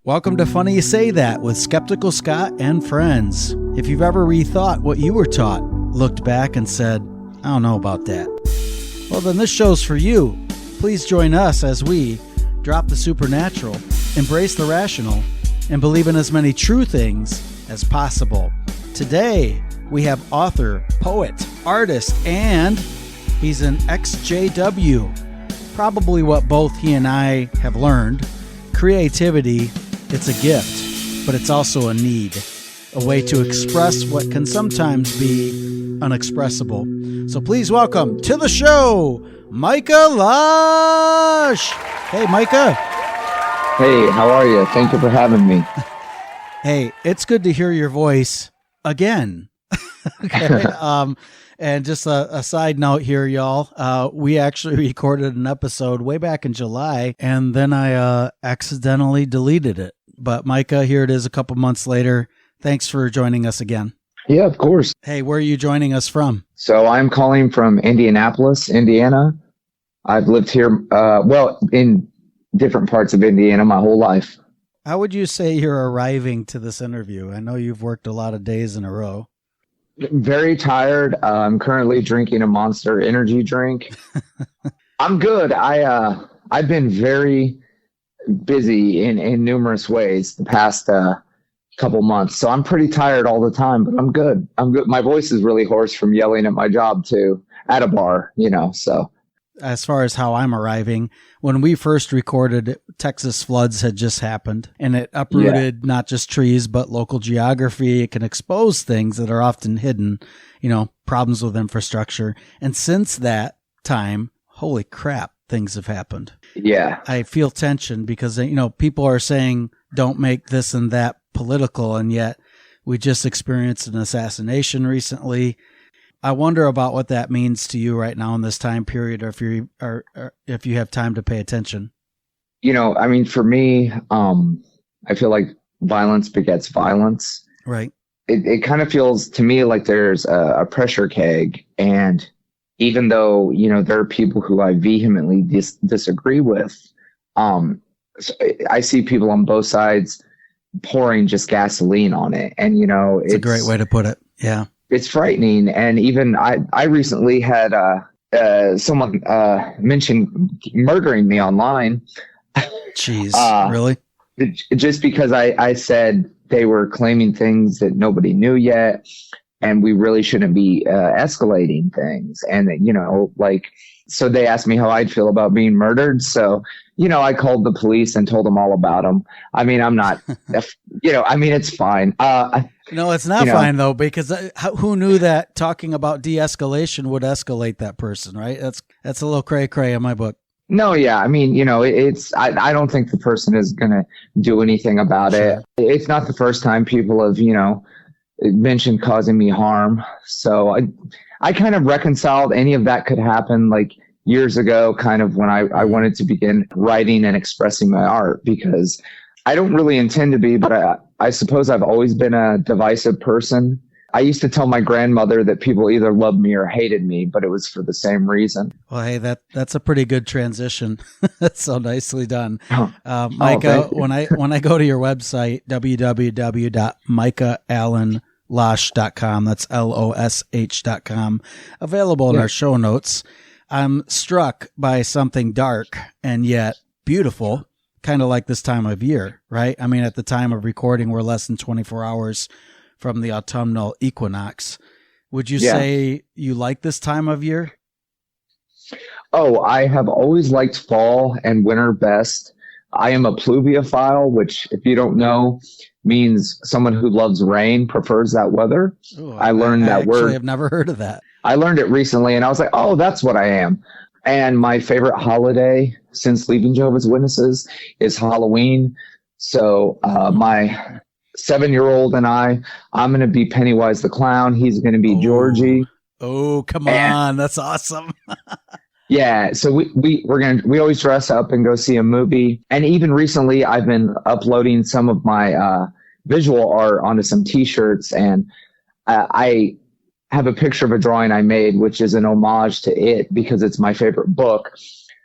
Welcome to Funny You Say That with Skeptical Scott and friends. If you've ever rethought what you were taught, looked back and said, I don't know about that, well then this show's for you. Please join us as we drop the supernatural, embrace the rational, and believe in as many true things as possible. Today, we have author, poet, artist, and he's an ExJW. Probably what both he and I have learned. Creativity, it's a gift, but it's also a need. A way to express what can sometimes be unexpressible. So please welcome to the show, Micah Losh. Hey, Micah. Hey, how are you? Thank you for having me. Hey, it's good to hear your voice again. Okay. And just a side note here, y'all. We actually recorded an episode way back in July, and then I accidentally deleted it. But Micah, here it is a couple months later. Thanks for joining us again. Yeah, of course. Hey, where are you joining us from? So I'm calling from Indianapolis, Indiana. I've lived here, in different parts of Indiana my whole life. How would you say you're arriving to this interview? I know you've worked a lot of days in a row. Very tired. I'm currently drinking a Monster energy drink. I'm good. I've been very busy in numerous ways the past couple months. So I'm pretty tired all the time, but I'm good. I'm good. My voice is really hoarse from yelling at my job too, at a bar, so. As far as how I'm arriving, when we first recorded, Texas floods had just happened, and it uprooted not just trees, but local geography. It can expose things that are often hidden, problems with infrastructure. And since that time, holy crap, things have happened. Yeah. I feel tension because, people are saying don't make this and that political, and yet we just experienced an assassination recently. I wonder about what that means to you right now in this time period, or if you have time to pay attention. For me, I feel like violence begets violence. Right. It kind of feels to me like there's a pressure keg, and even though there are people who I vehemently disagree with, I see people on both sides pouring just gasoline on it, and it's a great way to put it. Yeah. It's frightening. And even I recently had someone mention murdering me online. Jeez, really? Just because I said they were claiming things that nobody knew yet, and we really shouldn't be escalating things. And, so they asked me how I'd feel about being murdered. So, I called the police and told them all about them. I mean, I'm not, it's fine. No, it's not fine though, because who knew that talking about de-escalation would escalate that person, right? That's a little cray-cray in my book. No, yeah. I mean, I don't think the person is going to do anything about it. It's not the first time people have, mentioned causing me harm. So I kind of reconciled any of that could happen like years ago, kind of when I wanted to begin writing and expressing my art, because I don't really intend to be, but I suppose I've always been a divisive person. I used to tell my grandmother that people either loved me or hated me, but it was for the same reason. Well, hey, that's a pretty good transition. That's so nicely done. Micah, when I go to your website, www.micallenlosh.com, that's LOSH.com, available in our show notes, I'm struck by something dark and yet beautiful. Kind of like this time of year, right? I mean, at the time of recording, we're less than 24 hours from the autumnal equinox. Would you say you like this time of year? Oh, I have always liked fall and winter best. I am a pluviophile, which, if you don't know, means someone who loves rain, prefers that weather. Ooh, I learned that word. I've never heard of that. I learned it recently, and I was like, oh, that's what I am. And my favorite holiday since leaving Jehovah's Witnesses is Halloween. So my 7-year-old and I'm going to be Pennywise the Clown. He's going to be Georgie. Oh, come on. That's awesome. Yeah. So we always dress up and go see a movie. And even recently I've been uploading some of my visual art onto some T-shirts. And I have a picture of a drawing I made, which is an homage to it because it's my favorite book.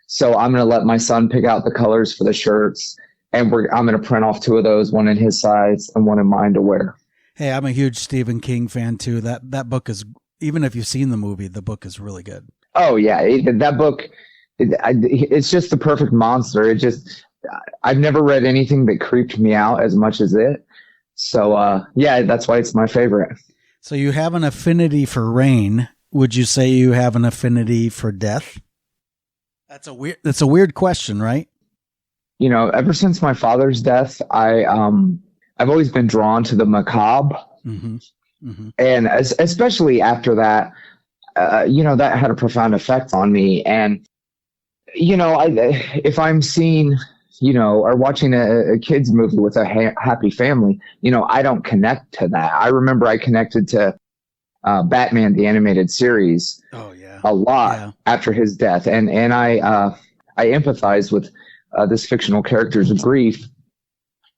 So I'm going to let my son pick out the colors for the shirts. And I'm going to print off 2 of those, one in his size and one in mine to wear. Hey, I'm a huge Stephen King fan too. That book is, even if you've seen the movie, the book is really good. Oh yeah, that book, it's just the perfect monster. I've never read anything that creeped me out as much as it. So yeah, that's why it's my favorite. So you have an affinity for rain. Would you say you have an affinity for death? That's a weird question, right? You know, ever since my father's death, I've always been drawn to the macabre. Mm-hmm. Mm-hmm. And especially after that, you know, that had a profound effect on me. And, you know, if I'm seeing, you know, or watching a kid's movie with a happy family, you know, I don't connect to that. I remember I connected to Batman, the animated series, a lot after his death. And I empathize with this fictional character's grief.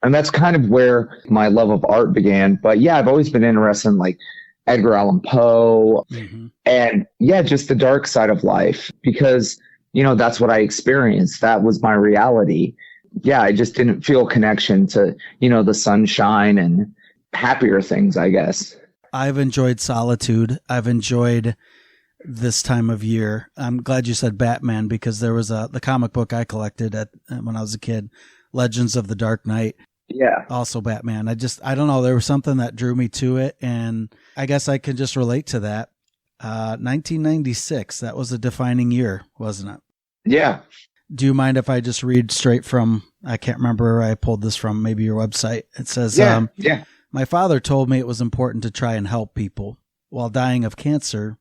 And that's kind of where my love of art began. But yeah, I've always been interested in like Edgar Allan Poe and yeah, just the dark side of life because, you know, that's what I experienced. That was my reality. Yeah, I just didn't feel connection to, you know, the sunshine and happier things, I guess. I've enjoyed solitude. I've enjoyed this time of year. I'm glad you said Batman because there was the comic book I collected when I was a kid, Legends of the Dark Knight. Yeah. Also Batman. I don't know. There was something that drew me to it. And I guess I can just relate to that. 1996, that was a defining year, wasn't it? Yeah. Do you mind if I just read straight from, I can't remember where I pulled this from, maybe your website. It says, my father told me it was important to try and help people. While dying of cancer,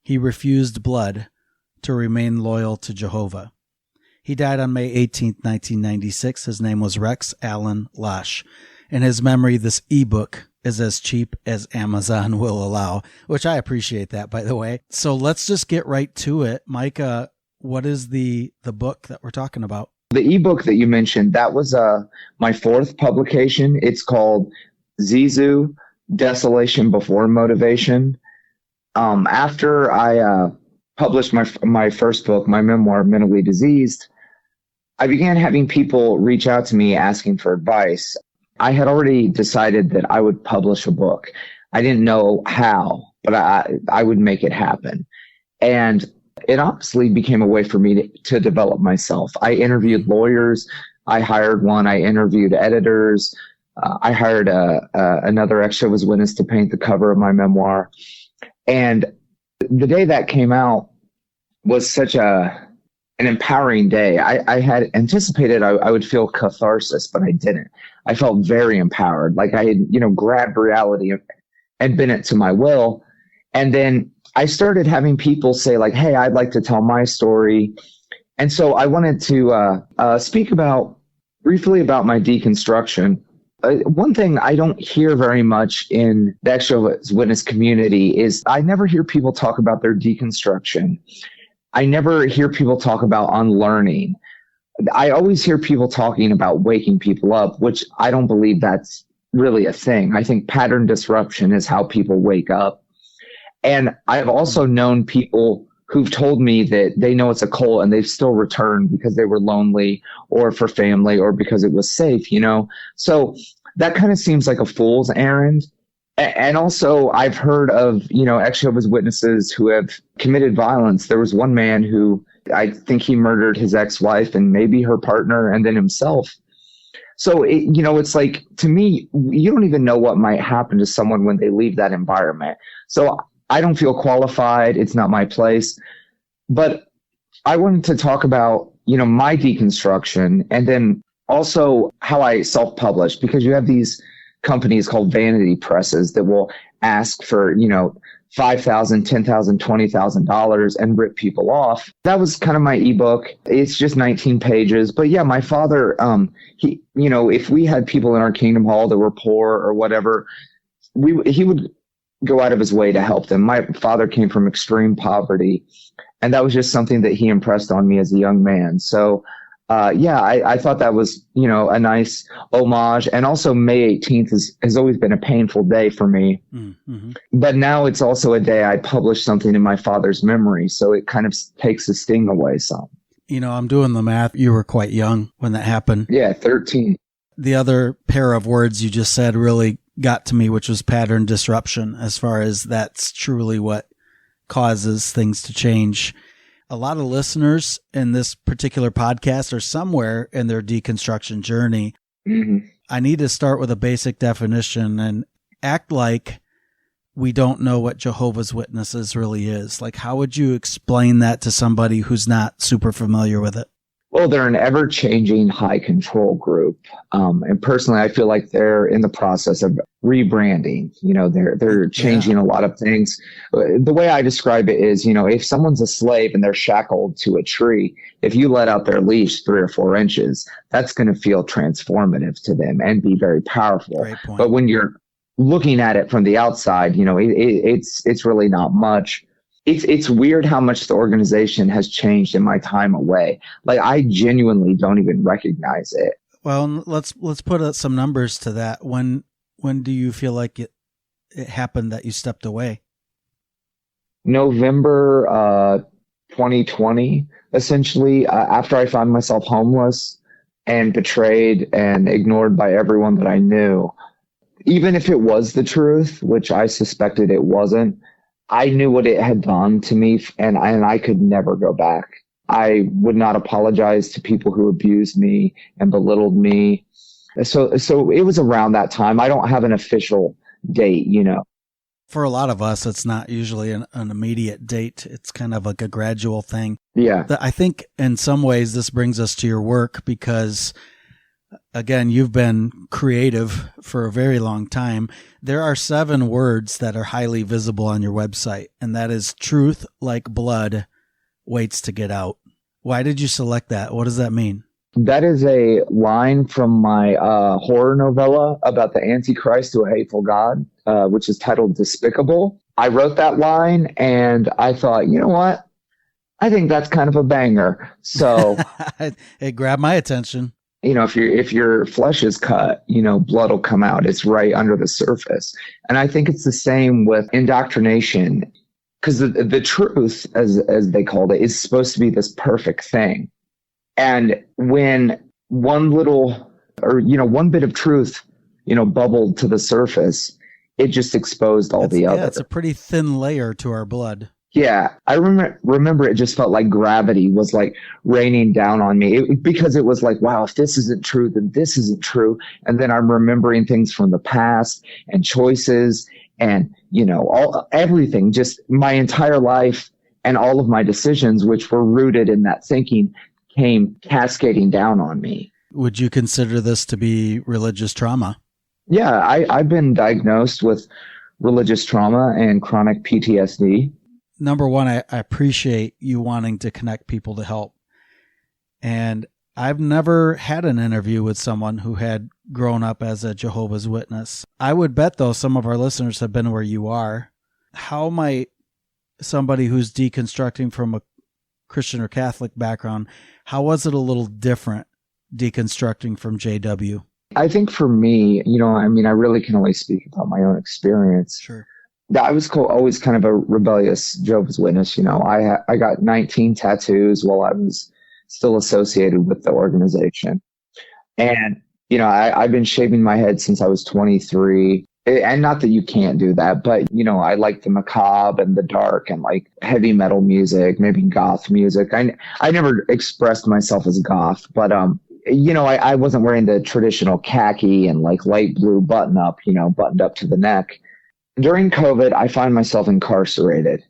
he refused blood to remain loyal to Jehovah. He died on May 18th, 1996. His name was Rex Allen Losh. In his memory, this ebook is as cheap as Amazon will allow, which I appreciate that, by the way. So let's just get right to it. Micah, what is the book that we're talking about? The ebook that you mentioned, that was my 4th publication. It's called Zizu, Desolation Before Motivation. After I published my first book, my memoir, Mentally Diseased, I began having people reach out to me asking for advice. I had already decided that I would publish a book. I didn't know how, but I would make it happen. And it honestly became a way for me to develop myself. I interviewed lawyers. I hired one. I interviewed editors. I hired another ExJW witness to paint the cover of my memoir. And the day that came out was such an empowering day. I had anticipated I would feel catharsis, but I didn't. I felt very empowered, like I had, you know, grabbed reality and bent it to my will. And then I started having people say like, hey, I'd like to tell my story. And so I wanted to speak briefly about my deconstruction. One thing I don't hear very much in the ExJW witness community is I never hear people talk about their deconstruction. I never hear people talk about unlearning. I always hear people talking about waking people up, which I don't believe that's really a thing. I think pattern disruption is how people wake up. And I've also known people who've told me that they know it's a cult and they've still returned because they were lonely or for family or because it was safe, you know? So that kind of seems like a fool's errand. And also I've heard of, you know, ExJW's witnesses who have committed violence. There was one man who I think he murdered his ex-wife and maybe her partner and then himself. So, you know, it's like, to me, you don't even know what might happen to someone when they leave that environment. So I don't feel qualified. It's not my place. But I wanted to talk about, you know, my deconstruction and then also how I self-published, because you have these companies called vanity presses that will ask for, you know, $5,000, $10,000, $20,000 and rip people off. That was kind of my ebook. It's just 19 pages. But yeah, my father, he, you know, if we had people in our Kingdom Hall that were poor or whatever, he would go out of his way to help them. My father came from extreme poverty, and that was just something that he impressed on me as a young man. So, yeah, I thought that was, you know, a nice homage. And also May 18th has always been a painful day for me. Mm-hmm. But now it's also a day I published something in my father's memory. So it kind of takes the sting away some. I'm doing the math. You were quite young when that happened. Yeah, 13. The other pair of words you just said really got to me, which was pattern disruption, as far as that's truly what causes things to change. A lot of listeners in this particular podcast are somewhere in their deconstruction journey. Mm-hmm. I need to start with a basic definition and act like we don't know what Jehovah's Witnesses really is. Like, how would you explain that to somebody who's not super familiar with it? Well, they're an ever-changing high control group. And personally, I feel like they're in the process of rebranding. They're changing a lot of things. The way I describe it is, if someone's a slave and they're shackled to a tree, if you let out their leash 3 or 4 inches, that's going to feel transformative to them and be very powerful. Great point. But when you're looking at it from the outside, it's really not much. It's weird how much the organization has changed in my time away. Like, I genuinely don't even recognize it. Well, let's put some numbers to that. When do you feel like it happened that you stepped away? November 2020, essentially, after I found myself homeless and betrayed and ignored by everyone that I knew. Even if it was the truth, which I suspected it wasn't, I knew what it had done to me, and I could never go back. I would not apologize to people who abused me and belittled me. So it was around that time. I don't have an official date, For a lot of us, it's not usually an immediate date. It's kind of like a gradual thing. Yeah. I think in some ways this brings us to your work because, again, you've been creative for a very long time. There are 7 words that are highly visible on your website, and that is truth like blood waits to get out. Why did you select that? What does that mean? That is a line from my horror novella about the Antichrist to a hateful God, which is titled Despicable. I wrote that line and I thought, you know what? I think that's kind of a banger. So it grabbed my attention. If your flesh is cut, blood will come out. It's right under the surface. And I think it's the same with indoctrination, because the truth, as they called it, is supposed to be this perfect thing. And when one bit of truth, bubbled to the surface, it just exposed all the other. Yeah, it's a pretty thin layer to our blood. Yeah, I remember it just felt like gravity was like raining down on me because it was like, wow, if this isn't true, then this isn't true. And then I'm remembering things from the past and choices and, everything, just my entire life and all of my decisions, which were rooted in that thinking, came cascading down on me. Would you consider this to be religious trauma? Yeah, I've been diagnosed with religious trauma and chronic PTSD. Number one, I appreciate you wanting to connect people to help. And I've never had an interview with someone who had grown up as a Jehovah's Witness. I would bet, though, some of our listeners have been where you are. How might somebody who's deconstructing from a Christian or Catholic background, how was it a little different deconstructing from JW? I think for me, I really can only speak about my own experience. Sure. I was always kind of a rebellious Jehovah's Witness. I got 19 tattoos while I was still associated with the organization. And, I've been shaving my head since I was 23. And not that you can't do that, but, I like the macabre and the dark and like heavy metal music, maybe goth music. I never expressed myself as goth, but, I wasn't wearing the traditional khaki and like light blue buttoned up to the neck. During COVID, I find myself incarcerated.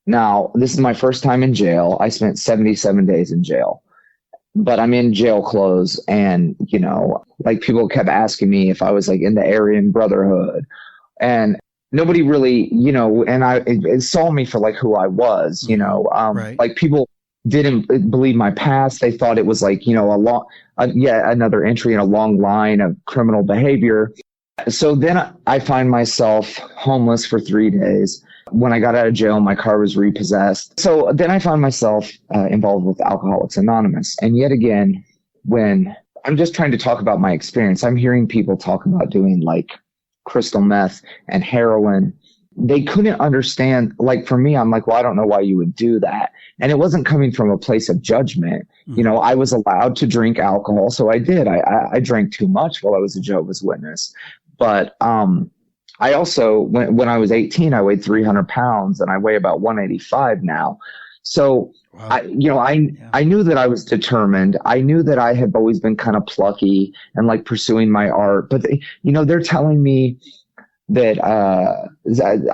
Now, this is my first time in jail. I spent 77 days in jail, but I'm in jail clothes. And, people kept asking me if I was like in the Aryan Brotherhood, and nobody really, it saw me for like who I was, Right. Like people didn't believe my past. They thought it was like, another entry in a long line of criminal behavior. So then I find myself homeless for 3 days. When I got out of jail, my car was repossessed. So then I found myself involved with Alcoholics Anonymous. And yet again, when I'm just trying to talk about my experience, I'm hearing people talk about doing like crystal meth and heroin they couldn't understand. Like for me, I'm like, well, I don't know why you would do that. And it wasn't coming from a place of judgment. Mhm. You know, I was allowed to drink alcohol. So I did. I drank too much while I was a Jehovah's Witness. But, I also, when I was 18, I weighed 300 pounds and I weigh about 185 now. So Wow. I knew that I was determined. I knew that I had always been kind of plucky and like pursuing my art, but they're telling me that,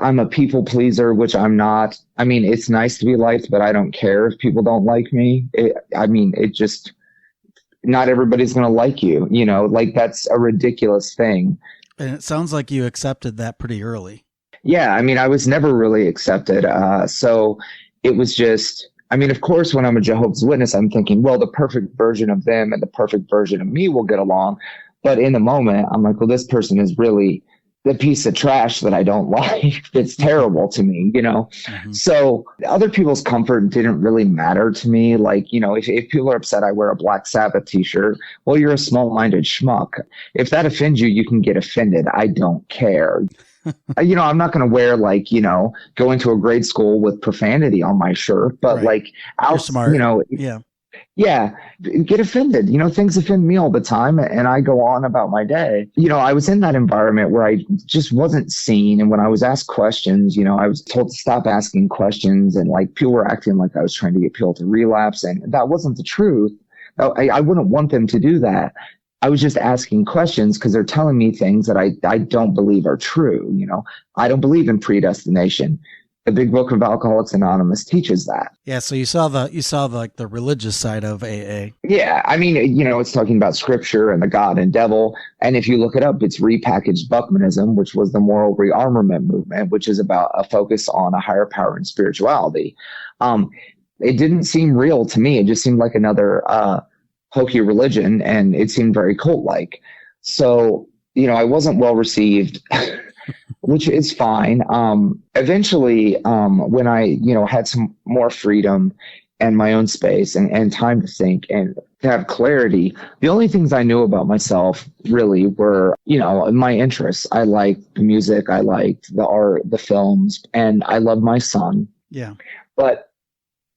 I'm a people pleaser, which I'm not. I mean, it's nice to be liked, but I don't care if people don't like me. Not everybody's going to like you, like that's a ridiculous thing. And it sounds like you accepted that pretty early. Yeah, I mean, I was never really accepted. So it was just, I mean, of course, when I'm a Jehovah's Witness, I'm thinking, well, the perfect version of them and the perfect version of me will get along. But in the moment, I'm like, well, this person is really the piece of trash that I don't like. It's terrible to me, Mm-hmm. So other people's comfort didn't really matter to me. Like, if people are upset I wear a Black Sabbath t-shirt, well, you're a small-minded schmuck. If that offends you, you can get offended. I don't care. I'm not going to wear go into a grade school with profanity on my shirt, but Right. You're smart. Yeah, get offended. Things offend me all the time and I go on about my day. I was in that environment where I just wasn't seen. And when I was asked questions, I was told to stop asking questions and people were acting like I was trying to get people to relapse. And that wasn't the truth. I wouldn't want them to do that. I was just asking questions because they're telling me things that I don't believe are true. I don't believe in predestination. The Big Book of Alcoholics Anonymous teaches that. Yeah. So you saw the religious side of AA. Yeah. I mean, it's talking about scripture and the God and devil. And if you look it up, it's repackaged Buckmanism, which was the moral rearmament movement, which is about a focus on a higher power and spirituality. It didn't seem real to me. It just seemed like another, hokey religion, and it seemed very cult-like. So, I wasn't well received, which is fine. Eventually, when I, had some more freedom and my own space and time to think and to have clarity, the only things I knew about myself really were, my interests. I liked the music, I liked the art, the films, and I loved my son. Yeah. But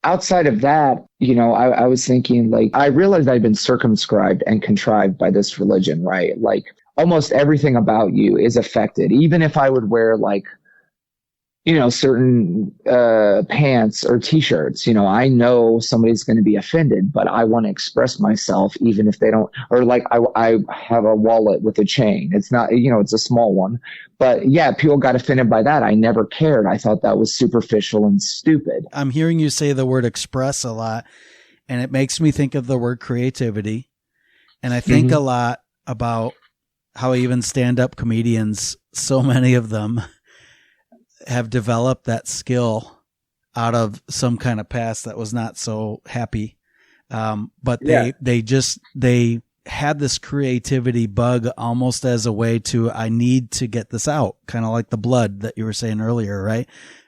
outside of that, I was thinking I realized I'd been circumscribed and contrived by this religion, right? Like almost everything about you is affected. Even if I would wear certain pants or t-shirts, I know somebody's going to be offended, but I want to express myself even if they don't, or I have a wallet with a chain. It's not, it's a small one, but yeah, people got offended by that. I never cared. I thought that was superficial and stupid. I'm hearing you say the word express a lot, and it makes me think of the word creativity. And I think a lot about how even stand-up comedians, so many of them have developed that skill out of some kind of past that was not so happy. But they had this creativity bug almost as a way to, I need to get this out, kind of like the blood that you were saying earlier, right?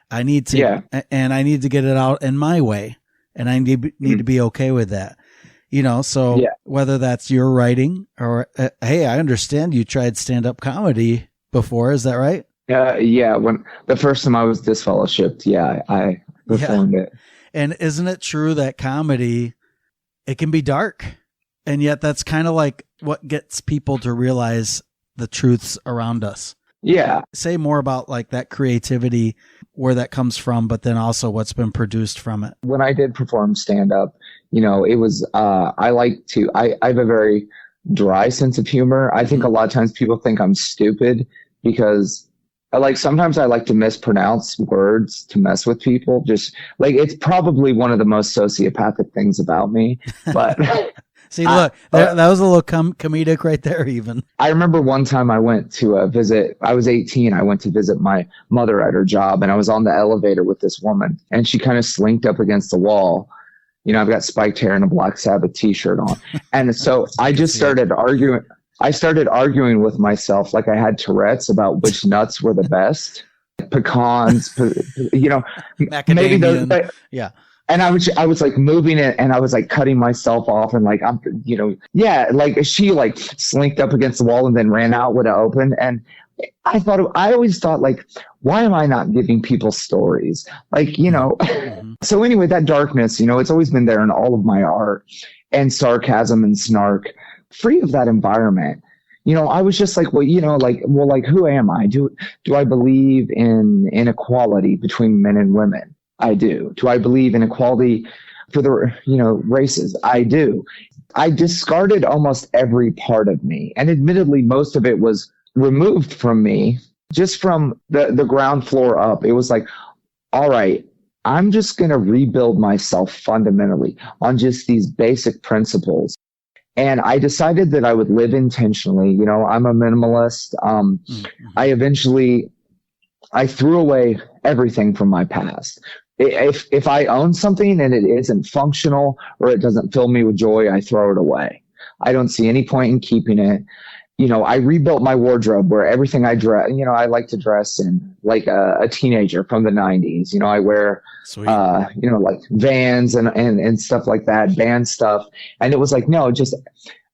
I need to, and I need to get it out in my way, and I need to be okay with that. So whether that's your writing or, hey, I understand you tried stand-up comedy before. Is that right? When the first time I was disfellowshipped, I performed it. And isn't it true that comedy, it can be dark, and yet that's kind of like what gets people to realize the truths around us? Yeah. Say more about that creativity, where that comes from, but then also what's been produced from it. When I did perform stand-up, it was, I have a very dry sense of humor. I think a lot of times people think I'm stupid because sometimes I like to mispronounce words to mess with people. Just it's probably one of the most sociopathic things about me. But see, look, that was a little comedic right there. Even I remember one time I went to visit. I was 18. I went to visit my mother at her job, and I was on the elevator with this woman, and she kind of slinked up against the wall. I've got spiked hair and a Black Sabbath t-shirt on, and so I just started arguing. I started arguing with myself like I had Tourette's about which nuts were the best. Pecans, maybe those. Yeah. And I was like moving it, and I was like cutting myself off, and like, I'm, yeah, like she like slinked up against the wall and then ran out when it opened. And I always thought, like, why am I not giving people stories? Like, Mm-hmm. so anyway, that darkness, it's always been there in all of my art, and sarcasm and snark, free of that environment. I was just like, well, who am I? Do I believe in inequality between men and women? I do. Do I believe in equality for the, races? I do. I discarded almost every part of me. And admittedly, most of it was removed from me just from the ground floor up. It was like, all right, I'm just going to rebuild myself fundamentally on just these basic principles. And I decided that I would live intentionally. I'm a minimalist. I threw away everything from my past. If I own something and it isn't functional or it doesn't fill me with joy, I throw it away. I don't see any point in keeping it. I rebuilt my wardrobe where everything I dress, I like to dress in like a teenager from the 90s. I wear, like Vans and stuff like that, band stuff. And it was like, no, just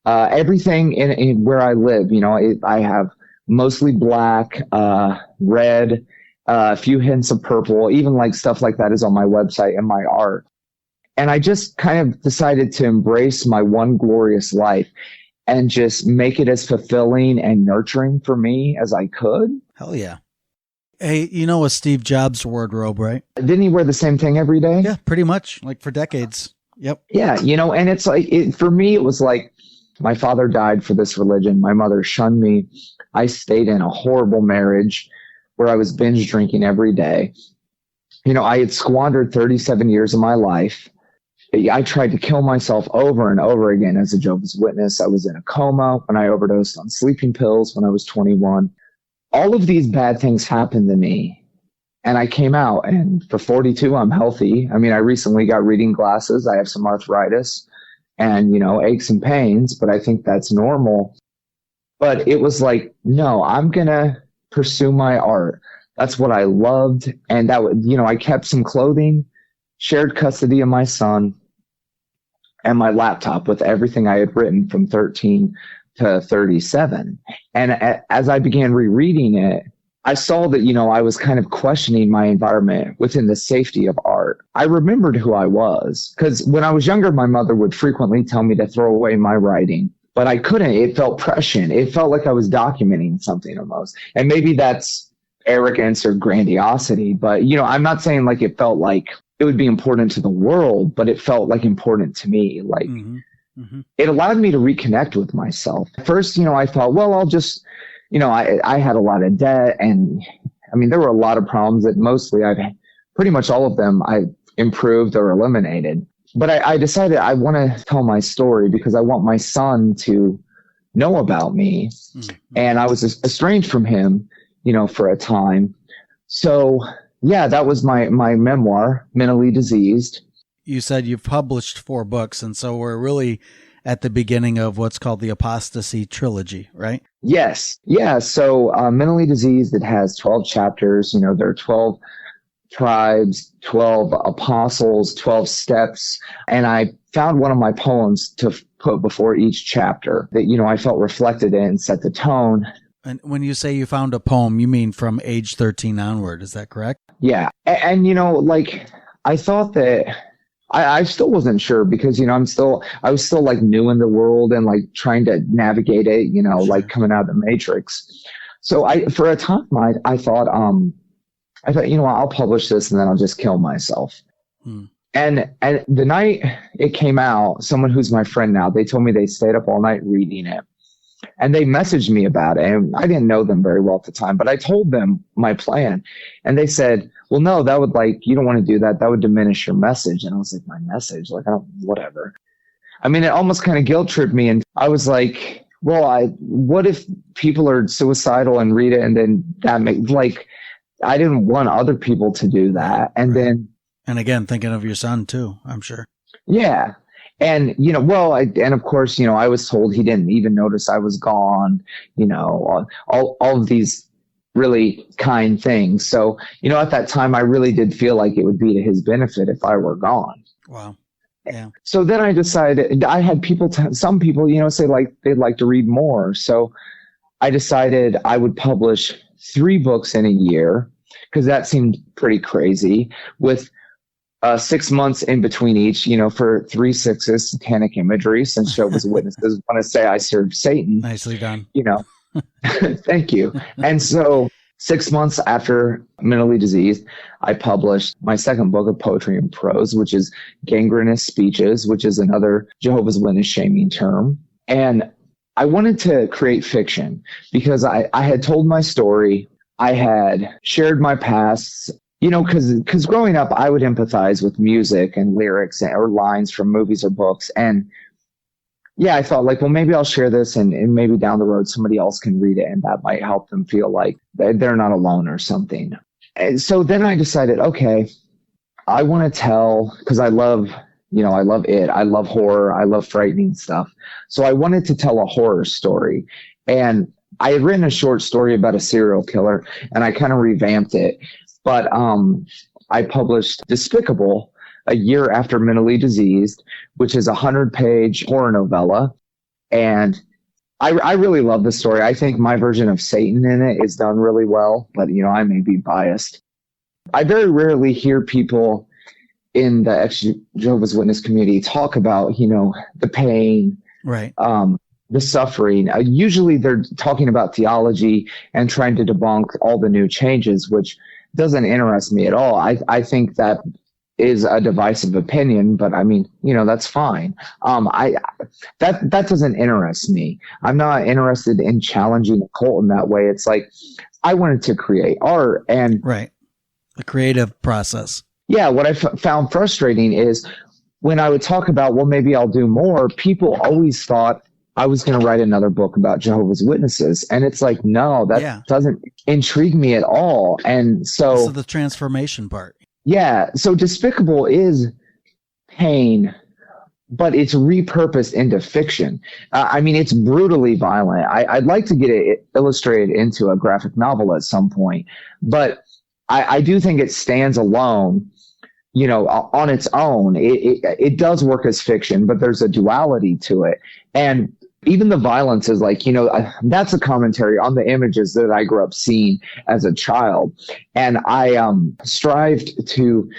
everything in where I live, I have mostly black, red, a few hints of purple, even like stuff like that is on my website and my art. And I just kind of decided to embrace my one glorious life and just make it as fulfilling and nurturing for me as I could. Hell yeah. Hey, a Steve Jobs wardrobe, right? Didn't he wear the same thing every day? Yeah, pretty much, like for decades. Yep. Yeah, and it's like, for me, it was like, my father died for this religion. My mother shunned me. I stayed in a horrible marriage where I was binge drinking every day. I had squandered 37 years of my life. I tried to kill myself over and over again as a Jehovah's Witness. I was in a coma when I overdosed on sleeping pills when I was 21. All of these bad things happened to me. And I came out, and for 42, I'm healthy. I mean, I recently got reading glasses. I have some arthritis and, aches and pains, but I think that's normal. But it was like, no, I'm going to pursue my art. That's what I loved. And that would, I kept some clothing, shared custody of my son, and my laptop with everything I had written from 13 to 37. And as I began rereading it, I saw that, I was kind of questioning my environment within the safety of art. I remembered who I was, because when I was younger, my mother would frequently tell me to throw away my writing, but I couldn't. It felt prescient. It felt like I was documenting something almost. And maybe that's arrogance or grandiosity, but, I'm not saying like it felt like it would be important to the world, but it felt like important to me. Like it allowed me to reconnect with myself. At first, I thought, well, I'll just, I had a lot of debt, and I mean, there were a lot of problems that mostly pretty much all of them I improved or eliminated. But I decided I want to tell my story because I want my son to know about me. And I was estranged from him, for a time. So yeah, that was my memoir, Mentally Diseased. You said you've published 4 books, and so we're really at the beginning of what's called the Apostasy Trilogy, right? Yes. Yeah. So Mentally Diseased, it has 12 chapters. There are 12 tribes, 12 apostles, 12 steps. And I found one of my poems to put before each chapter that, I felt reflected in and set the tone. And when you say you found a poem, you mean from age 13 onward, is that correct? Yeah. And I thought that I still wasn't sure because, I was still like new in the world and like trying to navigate it, Sure. like coming out of the matrix. So for a time, I thought, I'll publish this and then I'll just kill myself. And the night it came out, someone who's my friend now, they told me they stayed up all night reading it. And they messaged me about it. And I didn't know them very well at the time, but I told them my plan. And they said, well, no, that would you don't want to do that. That would diminish your message. And I was like, my message? Whatever. I mean, it almost kind of guilt tripped me. And I was like, well, what if people are suicidal and read it? And then I didn't want other people to do that. And then. And again, thinking of your son too, I'm sure. Yeah. And, and of course, I was told he didn't even notice I was gone, all of these really kind things. So, at that time, I really did feel like it would be to his benefit if I were gone. Wow. Yeah. So then I decided, I had some people, say like they'd like to read more. So I decided I would publish 3 books in a year, because that seemed pretty crazy, with 6 months in between each, for 3 6s, satanic imagery, since Jehovah's Witnesses want to say I serve Satan. Nicely done. Thank you. And so 6 months after Mentally Diseased, I published my second book of poetry and prose, which is Gangrenous Speeches, which is another Jehovah's Witness shaming term. And I wanted to create fiction because I had told my story. I had shared my past, because growing up, I would empathize with music and lyrics or lines from movies or books. And yeah, I thought like, well, maybe I'll share this and maybe down the road somebody else can read it and that might help them feel like they're not alone or something. And so then I decided, okay, I want to tell, because I love it. I love horror. I love frightening stuff. So I wanted to tell a horror story. And I had written a short story about a serial killer and I kind of revamped it. But I published Despicable a year after Mentally Diseased, which is a 100-page horror novella. And I really love the story. I think my version of Satan in it is done really well, but, I may be biased. I very rarely hear people in the Jehovah's Witness community talk about, the pain, right? The suffering. Usually they're talking about theology and trying to debunk all the new changes, which doesn't interest me at all. I think that is a divisive opinion, but I mean, that's fine. That doesn't interest me. I'm not interested in challenging the cult in that way. It's like, I wanted to create art and right. The creative process. Yeah. What I found frustrating is when I would talk about, well, maybe I'll do more, people always thought I was going to write another book about Jehovah's Witnesses. And it's like, no, that doesn't intrigue me at all. And so the transformation part. Yeah. So Despicable is pain, but it's repurposed into fiction. It's brutally violent. I'd like to get it illustrated into a graphic novel at some point, but I do think it stands alone, on its own. It does work as fiction, but there's a duality to it. And even the violence is like, that's a commentary on the images that I grew up seeing as a child. And I strived to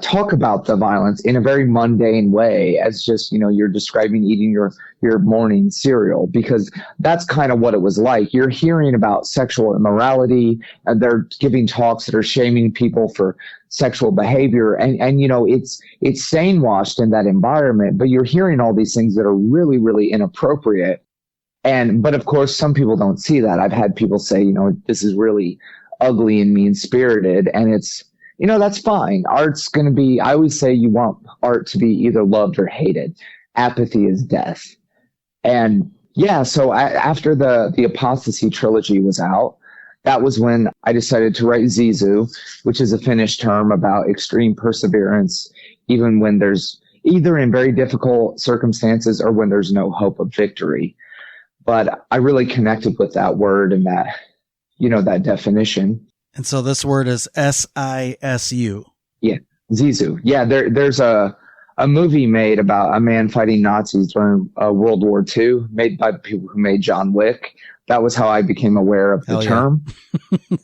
talk about the violence in a very mundane way, as just, you're describing eating your morning cereal, because that's kind of what it was like. You're hearing about sexual immorality, and they're giving talks that are shaming people for sexual behavior. And it's sane washed in that environment, but you're hearing all these things that are really, really inappropriate. But of course, some people don't see that. I've had people say, this is really ugly and mean spirited. And it's, that's fine. Art's going to be, I always say you want art to be either loved or hated. Apathy is death. And yeah, so after the Apostasy trilogy was out, that was when I decided to write Zizu, which is a Finnish term about extreme perseverance, even when there's either in very difficult circumstances or when there's no hope of victory. But I really connected with that word and that, that definition. And so this word is SISU. Yeah, Zizu. Yeah, there's a movie made about a man fighting Nazis during World War II, made by the people who made John Wick. That was how I became aware of the term.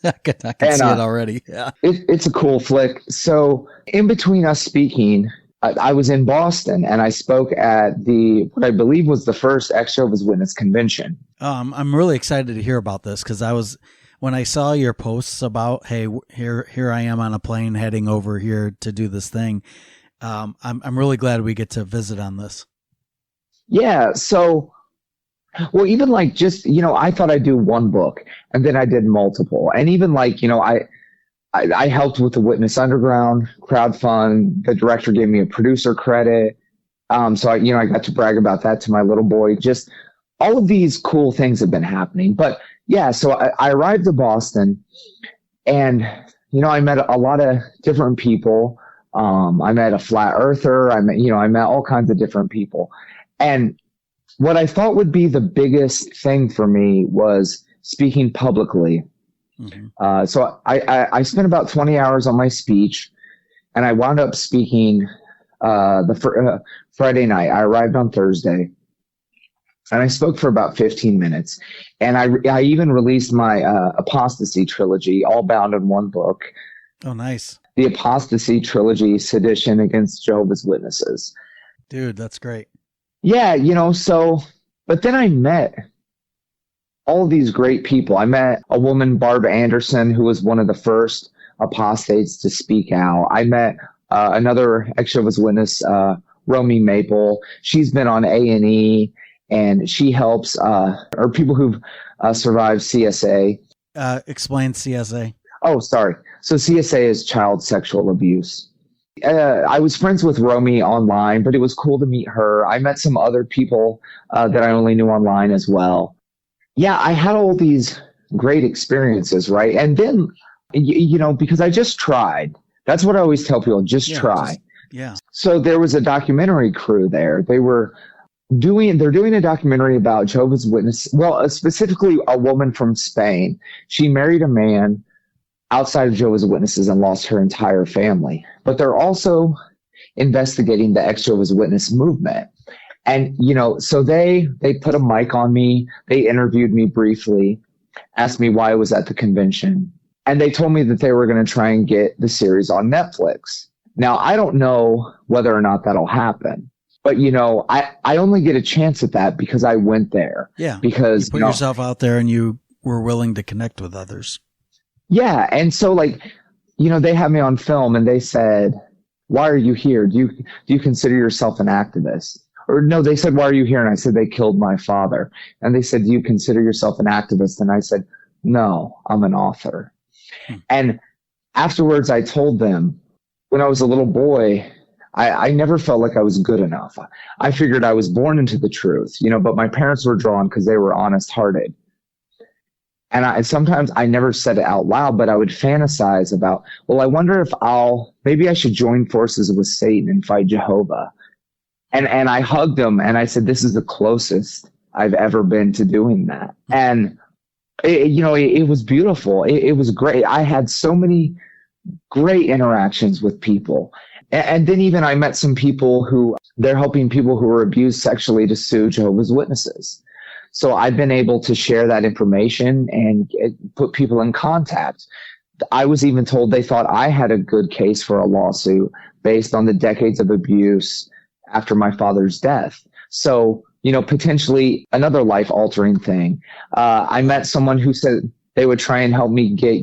I can see it already. Yeah, it's a cool flick. So in between us speaking, I was in Boston and I spoke at what I believe was the first ExJW's Witness convention. I'm really excited to hear about this because when I saw your posts about, hey, here I am on a plane heading over here to do this thing. I'm really glad we get to visit on this. Yeah. So, well, even like just, I thought I'd do one book and then I did multiple. And even like, I helped with the Witness Underground crowdfund. The director gave me a producer credit. So I got to brag about that to my little boy. Just all of these cool things have been happening. But yeah, so I arrived to Boston and, I met a lot of different people. I met a flat earther. I met all kinds of different people. And what I thought would be the biggest thing for me was speaking publicly. Mm-hmm. So I spent about 20 hours on my speech and I wound up speaking Friday night. I arrived on Thursday, and I spoke for about 15 minutes. And I even released my Apostasy trilogy, all bound in one book. Oh, nice. The Apostasy trilogy, Sedition Against Jehovah's Witnesses. Dude, that's great. Yeah, but then I met all these great people. I met a woman, Barb Anderson, who was one of the first apostates to speak out. I met another ex-Jehovah's Witness, Romy Maple. She's been on A&E, and she helps or people who've survived CSA. Explain CSA. Oh, sorry. So CSA is child sexual abuse. I was friends with Romy online, but it was cool to meet her. I met some other people that I only knew online as well. Yeah, I had all these great experiences, right? And then, because I just tried. That's what I always tell people, just try. Yeah. So there was a documentary crew there. They're doing a documentary about Jehovah's Witnesses. Well, specifically a woman from Spain. She married a man outside of Jehovah's Witnesses and lost her entire family. But they're also investigating the ex-Jehovah's Witness movement. And, so they put a mic on me. They interviewed me briefly, asked me why I was at the convention. And they told me that they were going to try and get the series on Netflix. Now, I don't know whether or not that'll happen. But, I only get a chance at that because I went there. Yeah. Because you put yourself out there and you were willing to connect with others. Yeah. And so they had me on film and they said, why are you here? Do you consider yourself an activist? Or no, they said, why are you here? And I said, they killed my father. And they said, do you consider yourself an activist? And I said, no, I'm an author. And afterwards I told them, when I was a little boy, I never felt like I was good enough. I figured I was born into the truth, but my parents were drawn because they were honest-hearted. And sometimes I never said it out loud, but I would fantasize about, well, I wonder if maybe I should join forces with Satan and fight Jehovah. And I hugged them and I said, this is the closest I've ever been to doing that. And, it was beautiful. It was great. I had so many great interactions with people. And then even I met some people who they're helping people who were abused sexually to sue Jehovah's Witnesses. So I've been able to share that information and put people in contact. I was even told they thought I had a good case for a lawsuit based on the decades of abuse after my father's death. So, potentially another life-altering thing. I met someone who said they would try and help me get,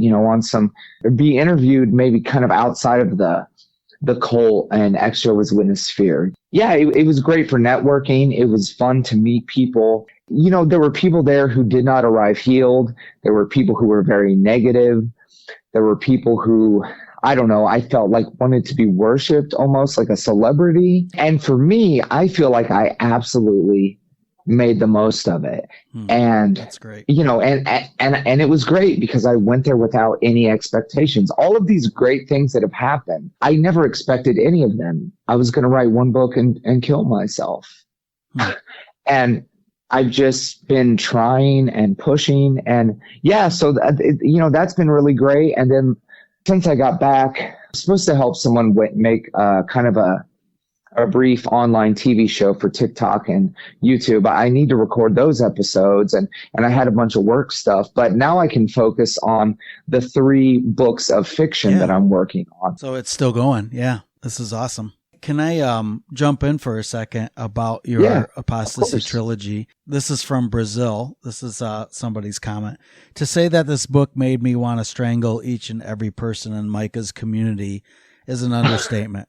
be interviewed maybe kind of outside of the cult and ex-Jehovah's Witness sphere. Yeah, it was great for networking. It was fun to meet people. There were people there who did not arrive healed. There were people who were very negative. There were people who, I don't know, I felt like wanted to be worshipped almost like a celebrity. And for me, I feel like I absolutely made the most of it. And that's great. And it was great because I went there without any expectations. All of these great things that have happened, I never expected any of them. I was going to write one book and kill myself. And I've just been trying and pushing, and so that's been really great. And then since I got back, I'm supposed to help someone make kind of a brief online TV show for TikTok and YouTube. I need to record those episodes, and I had a bunch of work stuff, but now I can focus on the 3 books of fiction that I'm working on. So it's still going. Yeah. This is awesome. Can I jump in for a second about your Apostasy trilogy? This is from Brazil. This is somebody's comment. To say that this book made me want to strangle each and every person in Micah's community is an understatement.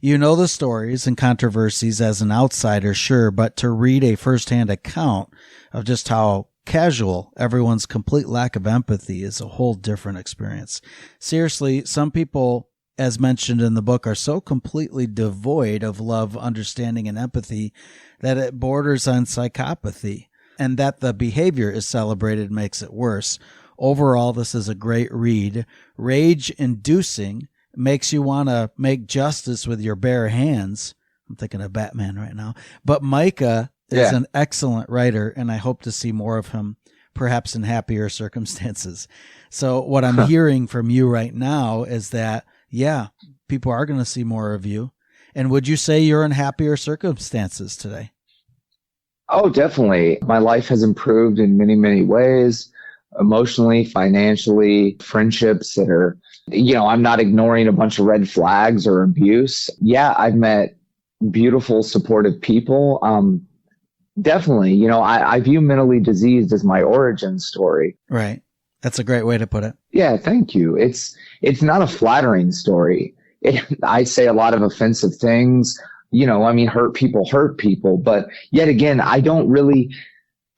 You know the stories and controversies as an outsider, sure, but to read a firsthand account of just how casual everyone's complete lack of empathy is a whole different experience. Seriously, some people, as mentioned in the book, are so completely devoid of love, understanding, and empathy that it borders on psychopathy, and that the behavior is celebrated makes it worse. Overall, this is a great read. Rage-inducing, makes you want to make justice with your bare hands. I'm thinking of Batman right now. But Micah is an excellent writer, and I hope to see more of him, perhaps in happier circumstances. So what I'm hearing from you right now is that, people are going to see more of you. And would you say you're in happier circumstances today? Oh, definitely. My life has improved in many, many ways, emotionally, financially, friendships that are, I'm not ignoring a bunch of red flags or abuse. Yeah, I've met beautiful, supportive people. Definitely, I view mentally diseased as my origin story. Right. That's a great way to put it. Yeah, thank you. It's not a flattering story. I say a lot of offensive things. Hurt people. But yet again, I don't really,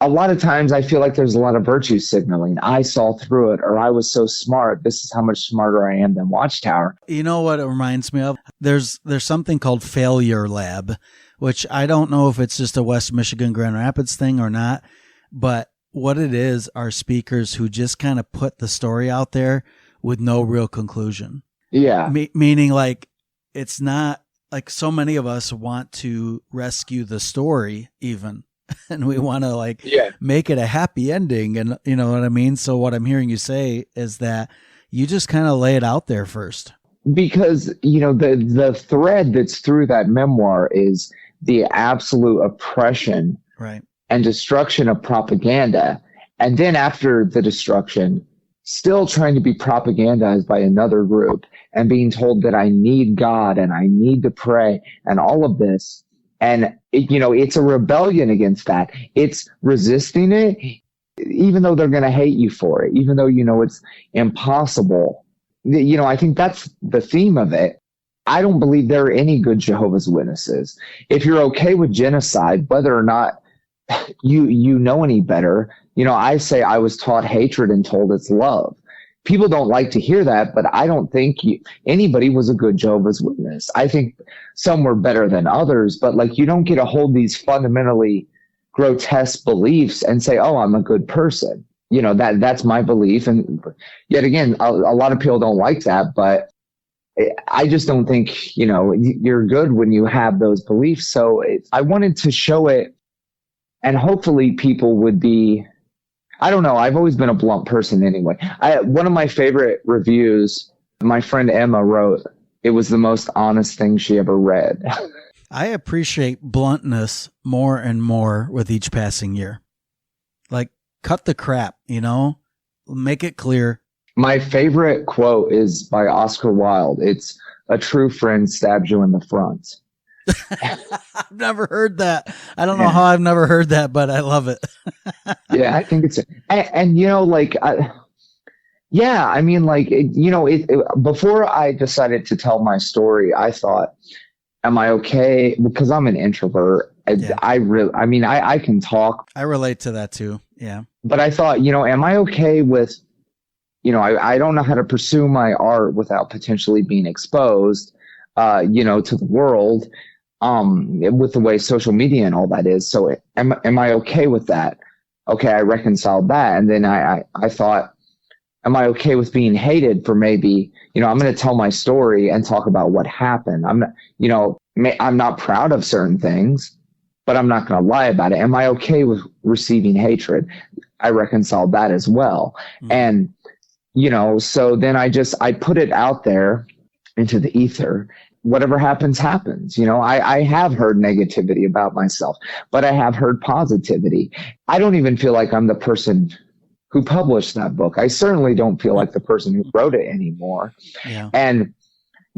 a lot of times I feel like there's a lot of virtue signaling. I saw through it, or I was so smart. This is how much smarter I am than Watchtower. You know what it reminds me of? There's something called Failure Lab, which I don't know if it's just a West Michigan Grand Rapids thing or not, but what it is are speakers who just kind of put the story out there with no real conclusion. Yeah. Meaning like, it's not like so many of us want to rescue the story even, and we want to make it a happy ending. And you know what I mean? So what I'm hearing you say is that you just kind of lay it out there first. Because, the thread that's through that memoir is the absolute oppression right. and destruction of propaganda. And then after the destruction, still trying to be propagandized by another group and being told that I need God and I need to pray and all of this. And, it's a rebellion against that. It's resisting it, even though they're going to hate you for it, even though, it's impossible. I think that's the theme of it. I don't believe there are any good Jehovah's Witnesses. If you're okay with genocide, whether or not you know any better, I say I was taught hatred and told it's love. People don't like to hear that, but I don't think anybody was a good Jehovah's Witness. I think some were better than others, but you don't get to hold these fundamentally grotesque beliefs and say, oh, I'm a good person. That's my belief. And yet again, a lot of people don't like that, but I just don't think, you're good when you have those beliefs. So I wanted to show it, and hopefully people would be, I don't know. I've always been a blunt person anyway. One of my favorite reviews, my friend Emma wrote, it was the most honest thing she ever read. I appreciate bluntness more and more with each passing year. Cut the crap, make it clear. My favorite quote is by Oscar Wilde. It's, a true friend stabs you in the front. I've never heard that. I don't know how I've never heard that, but I love it. Yeah, I think it's, before I decided to tell my story, I thought, am I okay? Because I'm an introvert. I can talk. I relate to that too. Yeah. But I thought, am I okay with, I don't know how to pursue my art without potentially being exposed, to the world, with the way social media and all that is. So am I okay with that? Okay. I reconciled that. And then I thought, am I okay with being hated for maybe, I'm going to tell my story and talk about what happened. I'm not proud of certain things, but I'm not going to lie about it. Am I okay with receiving hatred? I reconciled that as well. Mm-hmm. And, so then I put it out there into the ether. Whatever happens, happens. I have heard negativity about myself, but I have heard positivity. I don't even feel like I'm the person who published that book. I certainly don't feel like the person who wrote it anymore. Yeah. And,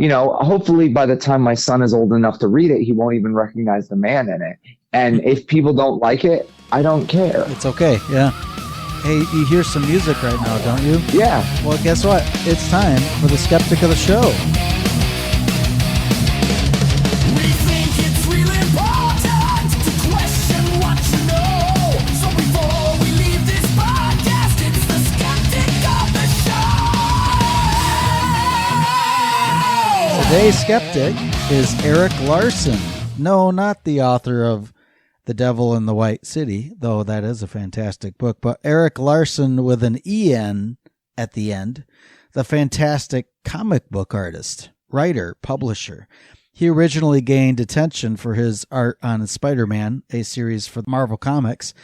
hopefully by the time my son is old enough to read it, he won't even recognize the man in it. And if people don't like it, I don't care. It's okay. Yeah. Hey, you hear some music right now, don't you? Yeah. Well, guess what? It's time for the Skeptic of the Show. We think it's really important to question what you know. So before we leave this podcast, it's the Skeptic of the Show. Today's skeptic is Erik Larson. No, not the author of The Devil in the White City, though that is a fantastic book, but Erik Larson with an E-N at the end, the fantastic comic book artist, writer, publisher. He originally gained attention for his art on Spider-Man, a series for Marvel Comics,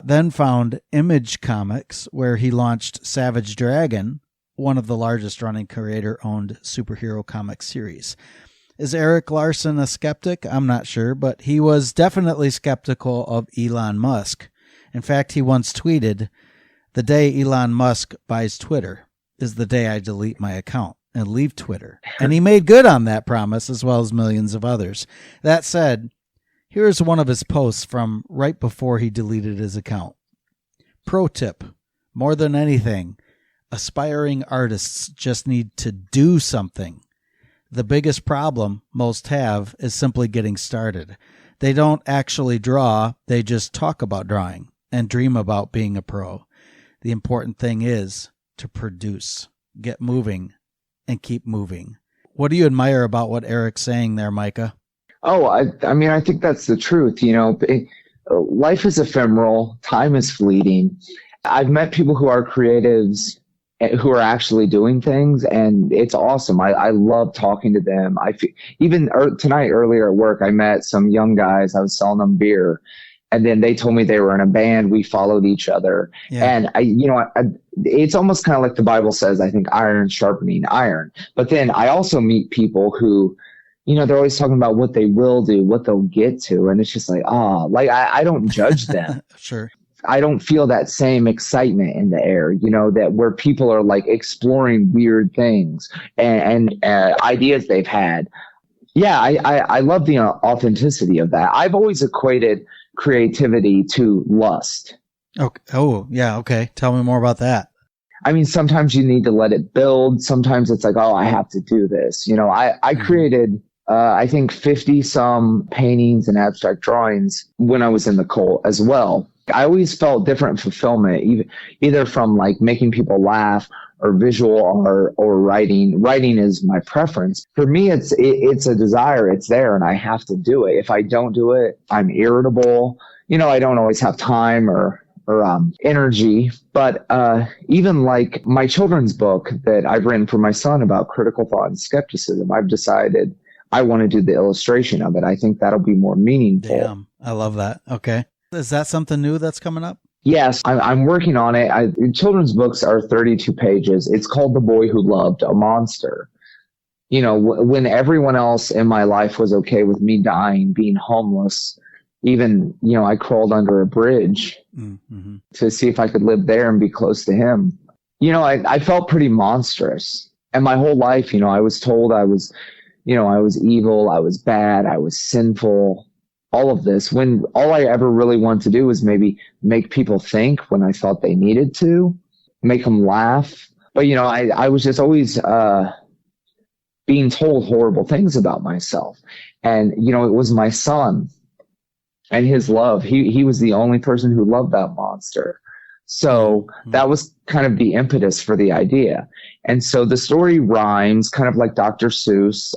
then found Image Comics, where he launched Savage Dragon, one of the largest running creator-owned superhero comic series. Is Eric Larson a skeptic? I'm not sure, but he was definitely skeptical of Elon Musk. In fact, he once tweeted, "The day Elon Musk buys Twitter is the day I delete my account and leave Twitter." And he made good on that promise, as well as millions of others. That said, here's one of his posts from right before he deleted his account. Pro tip: more than anything, aspiring artists just need to do something. The biggest problem most have is simply getting started. They don't actually draw, they just talk about drawing and dream about being a pro. The important thing is to produce, get moving, and keep moving. What do you admire about what Eric's saying there, Micah? Oh, I mean, I think that's the truth. Life is ephemeral. Time is fleeting. I've met people who are creatives who are actually doing things, and it's awesome. I love talking to them. Even tonight earlier at work, I met some young guys. I was selling them beer, and then they told me they were in a band. We followed each other. Yeah. And it's almost kind of like the Bible says, I think, iron sharpening iron. But then I also meet people who, they're always talking about what they will do, what they'll get to. And it's just like, I don't judge them. Sure. I don't feel that same excitement in the air, that where people are like exploring weird things and ideas they've had. Yeah, I love the authenticity of that. I've always equated creativity to lust. Okay. Oh, yeah. Okay. Tell me more about that. I mean, sometimes you need to let it build. Sometimes it's like, I have to do this. I created, I think 50 some paintings and abstract drawings when I was in the cult as well. I always felt different fulfillment, either from like making people laugh or visual or writing. Writing is my preference. For me, it's a desire. It's there and I have to do it. If I don't do it, I'm irritable. I don't always have time or energy. But even like my children's book that I've written for my son about critical thought and skepticism, I've decided I want to do the illustration of it. I think that'll be more meaningful. Damn, I love that. Okay. Is that something new that's coming up? Yes, I'm working on it. Children's books are 32 pages. It's called The Boy Who Loved a Monster. When everyone else in my life was okay with me dying, being homeless, even, I crawled under a bridge to see if I could live there and be close to him. I felt pretty monstrous. And my whole life, I was told I was evil, I was bad, I was sinful. All of this, when all I ever really wanted to do was maybe make people think when I thought they needed to, make them laugh. But, I was just always being told horrible things about myself. And, it was my son and his love. He was the only person who loved that monster. So that was kind of the impetus for the idea. And so the story rhymes kind of like Dr. Seuss.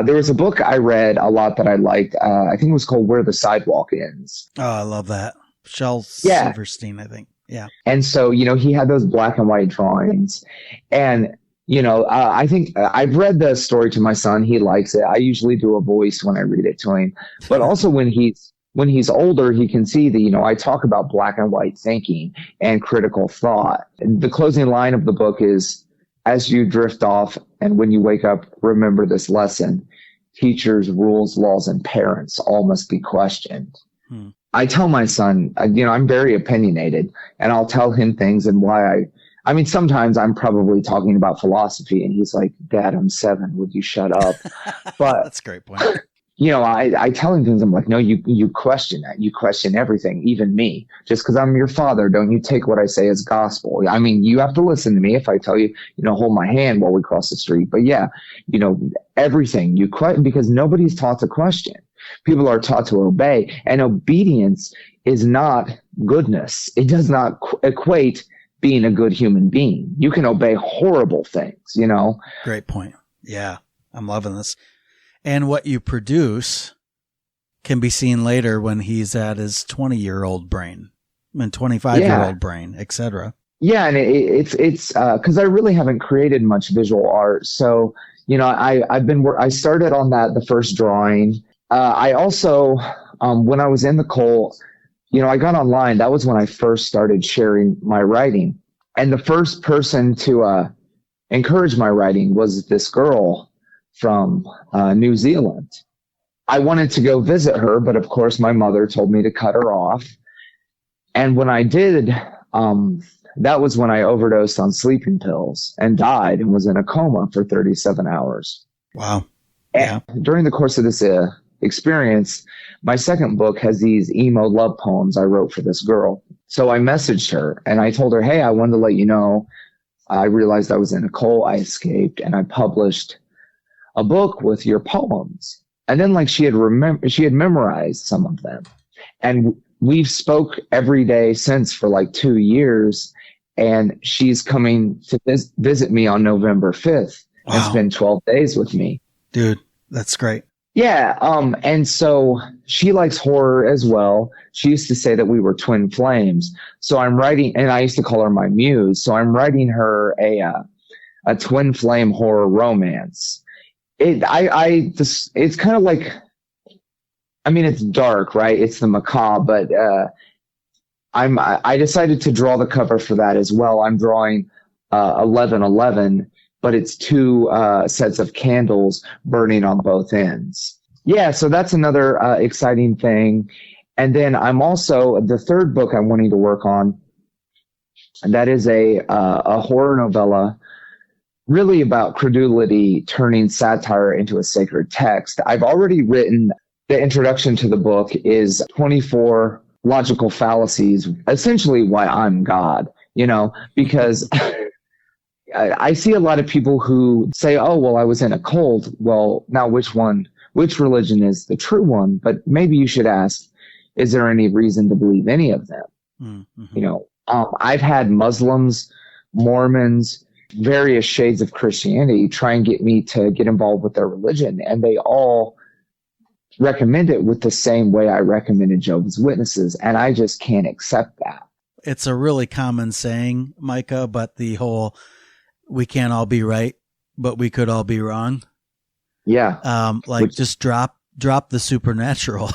There was a book I read a lot that I liked. I think it was called Where the Sidewalk Ends. Oh, I love that. Shel Silverstein, I think. Yeah. And so, he had those black and white drawings. And, I think I've read the story to my son. He likes it. I usually do a voice when I read it to him. But also when he's older, he can see that, I talk about black and white thinking and critical thought. The closing line of the book is, "As you drift off and when you wake up, remember this lesson. Teachers, rules, laws, and parents all must be questioned." I tell my son, I'm very opinionated, and I'll tell him things and why I mean, sometimes I'm probably talking about philosophy and he's like, "Dad, I'm 7. Would you shut up?" But that's a great point. I tell him things. I'm like, "No, you question that. You question everything, even me. Just because I'm your father, don't you take what I say as gospel. I mean, you have to listen to me if I tell you, hold my hand while we cross the street. But yeah, everything you question, because nobody's taught to question. People are taught to obey, and obedience is not goodness. It does not equate being a good human being. You can obey horrible things, Great point. Yeah, I'm loving this. And what you produce can be seen later when he's at his 20-year-old brain and 25-year-old brain, etc. Yeah, and it's because I really haven't created much visual art. So, I started on that, the first drawing. I also, when I was in the cult, I got online. That was when I first started sharing my writing. And the first person to encourage my writing was this girl from New Zealand. I wanted to go visit her, but of course my mother told me to cut her off. And when I did, that was when I overdosed on sleeping pills and died and was in a coma for 37 hours. Wow. Yeah. And during the course of this experience, my second book has these emo love poems I wrote for this girl. So I messaged her and I told her, hey, I wanted to let you know, I realized I was in a cult, I escaped, and I published a book with your poems. And then like she had memorized some of them. And we've spoke every day since for like 2 years. And she's coming to visit me on November 5th and spend 12 days with me. Dude, that's great. Yeah. And so she likes horror as well. She used to say that we were twin flames. So I'm writing, and I used to call her my muse. So I'm writing her a twin flame horror romance. It's kind of like, I mean, it's dark, right? It's the macabre, but, I decided to draw the cover for that as well. I'm drawing 1111, but it's 2 sets of candles burning on both ends. Yeah, so that's another exciting thing. And then I'm also, the third book I'm wanting to work on, and that is a horror novella really about credulity turning satire into a sacred text. I've already written, the introduction to the book is 24 logical fallacies, essentially why I'm God, because I see a lot of people who say, oh, well, I was in a cult. Well, now which religion is the true one? But maybe you should ask, is there any reason to believe any of them? Mm-hmm. I've had Muslims, Mormons, various shades of Christianity try and get me to get involved with their religion. And they all recommend it with the same way I recommended Jehovah's Witnesses. And I just can't accept that. It's a really common saying, Micah, but the whole, we can't all be right, but we could all be wrong. Yeah. Just drop the supernatural,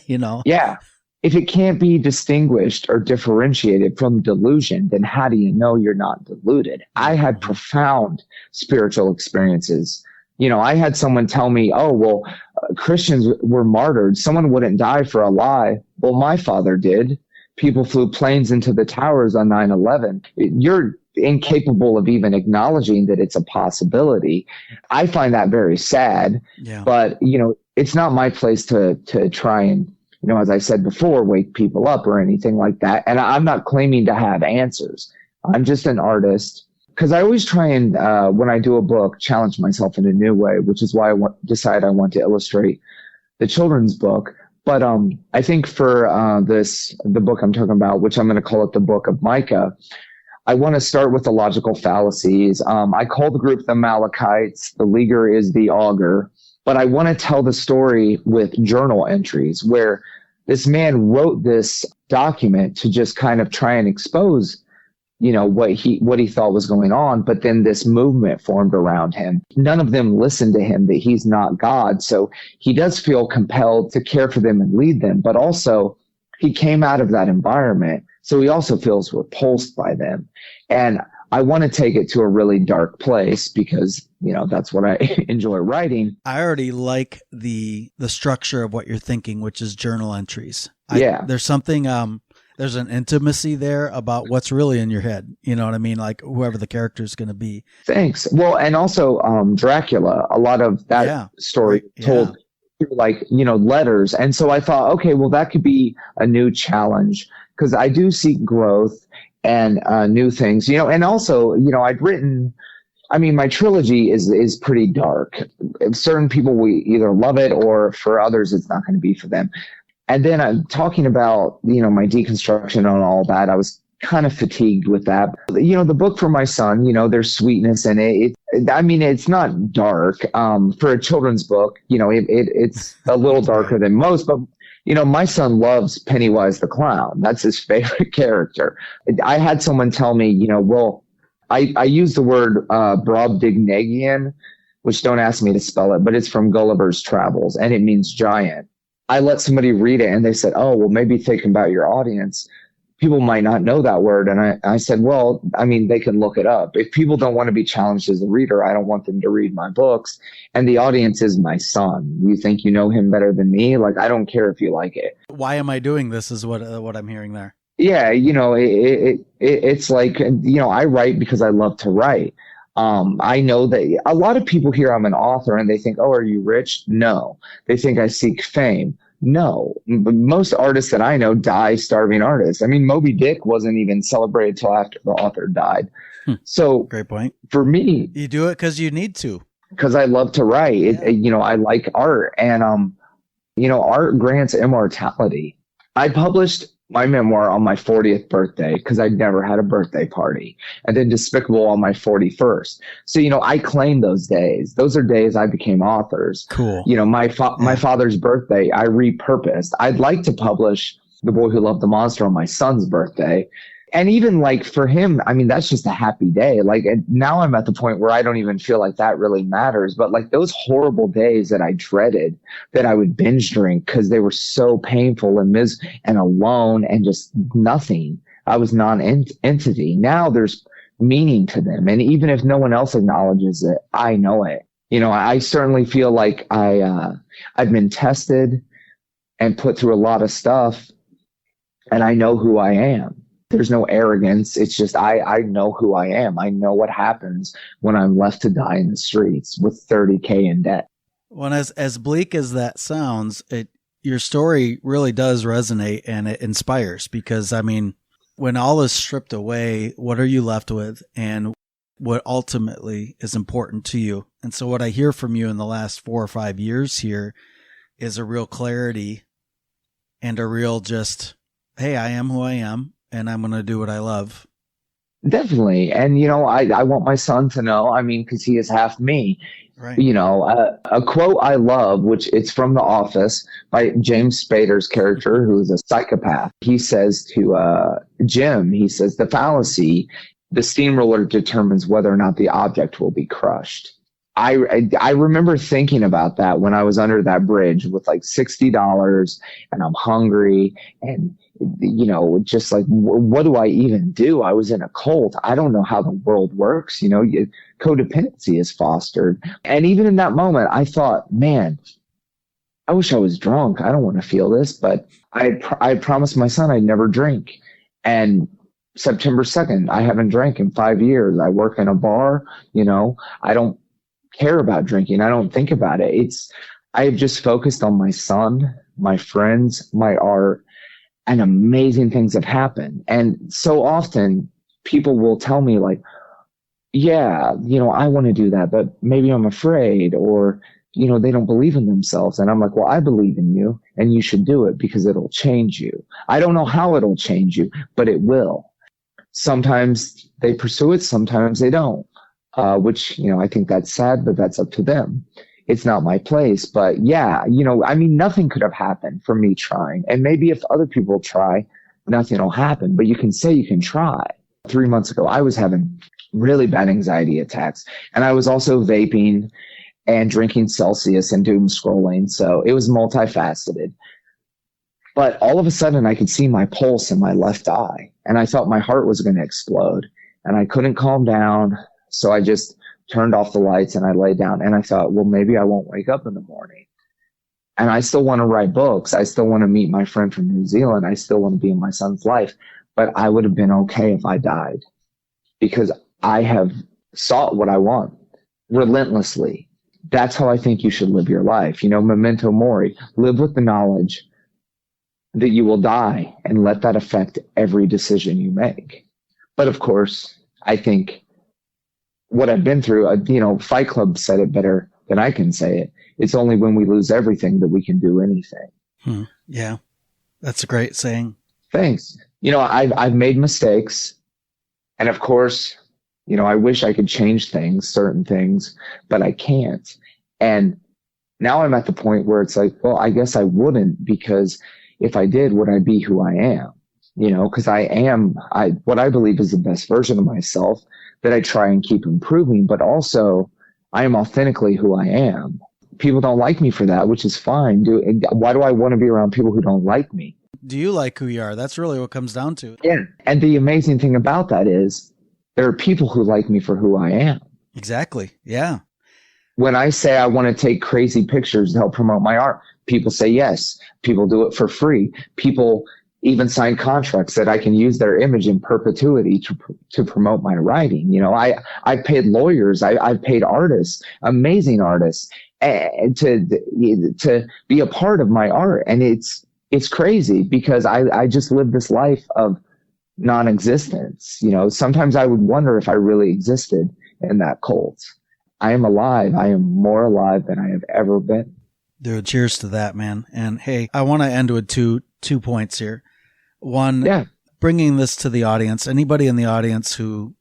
Yeah. If it can't be distinguished or differentiated from delusion, then how do you know you're not deluded? I had profound spiritual experiences. I had someone tell me, oh, well, Christians were martyred. Someone wouldn't die for a lie. Well, my father did. People flew planes into the towers on 9/11. You're incapable of even acknowledging that it's a possibility. I find that very sad. Yeah. But, it's not my place to try and, as I said before, wake people up or anything like that. And I'm not claiming to have answers. I'm just an artist. Because I always try and, when I do a book, challenge myself in a new way, which is why I decide I want to illustrate the children's book. But I think for the book I'm talking about, which I'm going to call it the Book of Micah, I want to start with the logical fallacies. I call the group the Malachites. The leaguer is the augur. But I want to tell the story with journal entries where this man wrote this document to just kind of try and expose what he thought was going on. But then this movement formed around him. None of them listened to him, that he's not God. So he does feel compelled to care for them and lead them. But also he came out of that environment. So he also feels repulsed by them. And I want to take it to a really dark place because, that's what I enjoy writing. I already like the structure of what you're thinking, which is journal entries. There's something, there's an intimacy there about what's really in your head. You know what I mean? Like whoever the character is going to be. Thanks. Well, and also Dracula, a lot of that story told letters. And so I thought, okay, well, that could be a new challenge because I do seek growth and new things, and also, I'd written, my trilogy is pretty dark. Certain people will either love it or for others, it's not going to be for them. And then I'm talking about, my deconstruction and all that. I was kind of fatigued with that. The book for my son, there's sweetness in it. It's not dark. For a children's book, it's a little darker than most, but my son loves Pennywise the Clown. That's his favorite character. I had someone tell me, I use the word Brobdingnagian, which don't ask me to spell it, but it's from Gulliver's Travels, and it means giant. I let somebody read it, and they said, oh, well, maybe think about your audience. people might not know that word. And I said, well, I mean, they can look it up. If people don't want to be challenged as a reader, I don't want them to read my books. And the audience is my son. You think you know him better than me? Like, I don't care if you like it. Why am I doing this is what I'm hearing there. Yeah. It's like, I write because I love to write. I know that a lot of people hear I'm an author and they think, oh, are you rich? No. They think I seek fame. No. Most artists that I know die starving artists. I mean, Moby Dick wasn't even celebrated till after the author died. So great point. For me, you do it because you need to. Because I love to write. I like art, and art grants immortality. I published my memoir on my 40th birthday because I'd never had a birthday party, and then Despicable on my 41st. So, I claim those days. Those are days I became authors. Cool. My father's birthday, I repurposed. I'd like to publish The Boy Who Loved the Monster on my son's birthday. And even like for him, I mean, that's just a happy day. Like now I'm at the point where I don't even feel like that really matters. But like those horrible days that I dreaded, that I would binge drink because they were so painful and and alone and just nothing. I was non-entity. Now there's meaning to them. And even if no one else acknowledges it, I know it. I certainly feel like I've been tested and put through a lot of stuff, and I know who I am. There's no arrogance. It's just I know who I am. I know what happens when I'm left to die in the streets with $30K in debt. Well, as bleak as that sounds, your story really does resonate and it inspires because, I mean, when all is stripped away, what are you left with and what ultimately is important to you? And so what I hear from you in the last 4 or 5 years here is a real clarity and a real just, hey, I am who I am. And I'm going to do what I love. Definitely. And, I want my son to know, I mean, because he is half me. Right. A quote I love, which it's from The Office by James Spader's character, who is a psychopath. He says to Jim, he says, the fallacy, the steamroller determines whether or not the object will be crushed. I remember thinking about that when I was under that bridge with like $60 and I'm hungry and, just like, what do I even do? I was in a cult. I don't know how the world works. Codependency is fostered. And even in that moment, I thought, man, I wish I was drunk. I don't want to feel this, but I promised my son I'd never drink. And September 2nd, I haven't drank in 5 years. I work in a bar. I don't care about drinking. I don't think about it. I have just focused on my son, my friends, my art, and amazing things have happened. And so often people will tell me like, yeah, I want to do that, but maybe I'm afraid, or, they don't believe in themselves. And I'm like, well, I believe in you and you should do it because it'll change you. I don't know how it'll change you, but it will. Sometimes they pursue it. Sometimes they don't. Which, I think that's sad, but that's up to them. It's not my place. But yeah, nothing could have happened from me trying. And maybe if other people try, nothing will happen. But you can say you can try. 3 months ago, I was having really bad anxiety attacks. And I was also vaping and drinking Celsius and doom scrolling. So it was multifaceted. But all of a sudden, I could see my pulse in my left eye. And I thought my heart was going to explode. And I couldn't calm down. So I just turned off the lights and I lay down and I thought, well, maybe I won't wake up in the morning. And I still want to write books. I still want to meet my friend from New Zealand. I still want to be in my son's life. But I would have been okay if I died because I have sought what I want relentlessly. That's how I think you should live your life. Memento mori, live with the knowledge that you will die and let that affect every decision you make. But of course, I think what I've been through, Fight Club said it better than I can say it. It's only when we lose everything that we can do anything. Yeah, that's a great saying. Thanks. I've made mistakes. And of course, I wish I could change certain things, but I can't. And now I'm at the point where it's like, well, I guess I wouldn't, because if I did, would I be who I am? Because I am what I believe is the best version of myself that I try and keep improving, but also I am authentically who I am. People don't like me for that, which is fine. Why do I want to be around people who don't like me? Do you like who you are? That's really what it comes down to. Yeah. And the amazing thing about that is there are people who like me for who I am. Exactly. Yeah. When I say I want to take crazy pictures to help promote my art, people say yes. People do it for free. People even sign contracts that I can use their image in perpetuity to promote my writing. You know, I've paid lawyers, I've paid artists, amazing artists, to be a part of my art. And it's crazy because I just live this life of non-existence. You know, sometimes I would wonder if I really existed in that cult. I am alive. I am more alive than I have ever been. Dude, cheers to that, man. And hey, I want to end with two points here. One, bringing this to the audience, anybody in the audience who